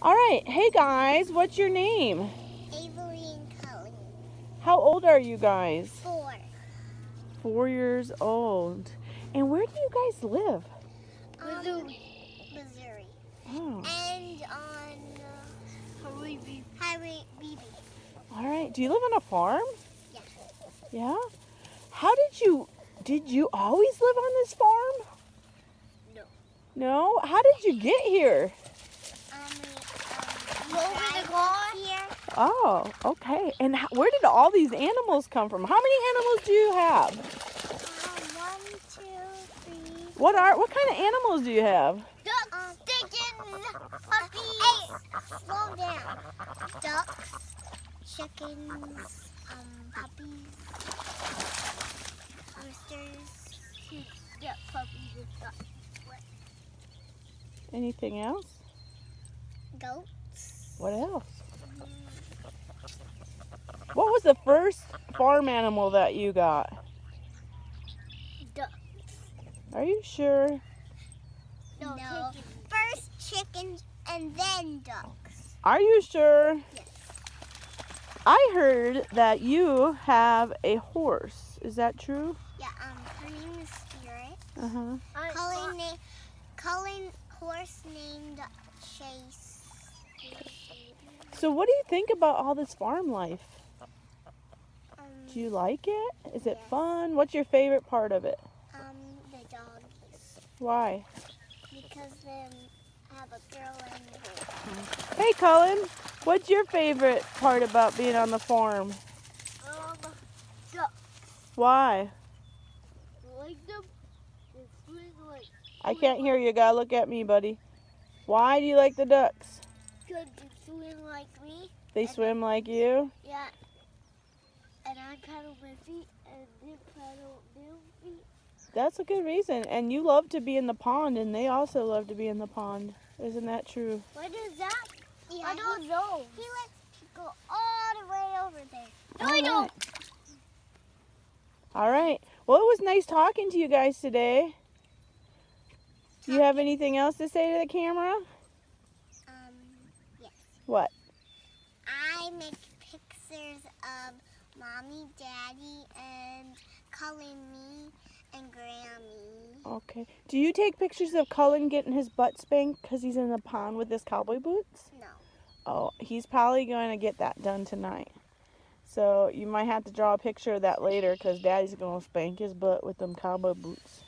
All right. Hey, guys. What's your name? Avalee and Cullen. How old are you guys? 4. 4 years old. And where do you guys live? Missouri. Oh. And on Highway BB. All right. Do you live on a farm? Yeah. Yeah? How did you always live on this farm? No. No? How did you get here? Over the car. Here. Oh, okay. And where did all these animals come from? How many animals do you have? 1, 2, 3. What kind of animals do you have? Ducks, chickens, puppies. Hey, slow down. Ducks, chickens, puppies, roosters. Yeah, puppies and ducks. Anything else? Goats. What else? What was the first farm animal that you got? Ducks. Are you sure? No. First chickens and then ducks. Are you sure? Yes. I heard that you have a horse. Is that true? Yeah, her name is Spirit. Uh-huh. Cullen horse named Chase. So what do you think about all this farm life? Do you like it? Is it Yes. fun? What's your favorite part of it? The dogs. Why? Because they have a girl and a boy. Hey, Cullen, what's your favorite part about being on the farm? Ducks. Why? Like them. They swing like. I can't hear you. Gotta look at me, buddy. Why do you like the ducks? Because they swim like me. They swim like you? Yeah. And I paddle my feet and they paddle their feet. That's a good reason. And you love to be in the pond, and they also love to be in the pond. Isn't that true? What is that? Yeah, I don't know. He lets go all the way over there. No, I don't. All right. Well, it was nice talking to you guys today. Do you have anything else to say to the camera? Yes. What? I make pictures of Mommy, Daddy, and Cullen, me, and Grammy. Okay. Do you take pictures of Cullen getting his butt spanked because he's in the pond with his cowboy boots? No. Oh, he's probably going to get that done tonight. So you might have to draw a picture of that later because Daddy's going to spank his butt with them cowboy boots.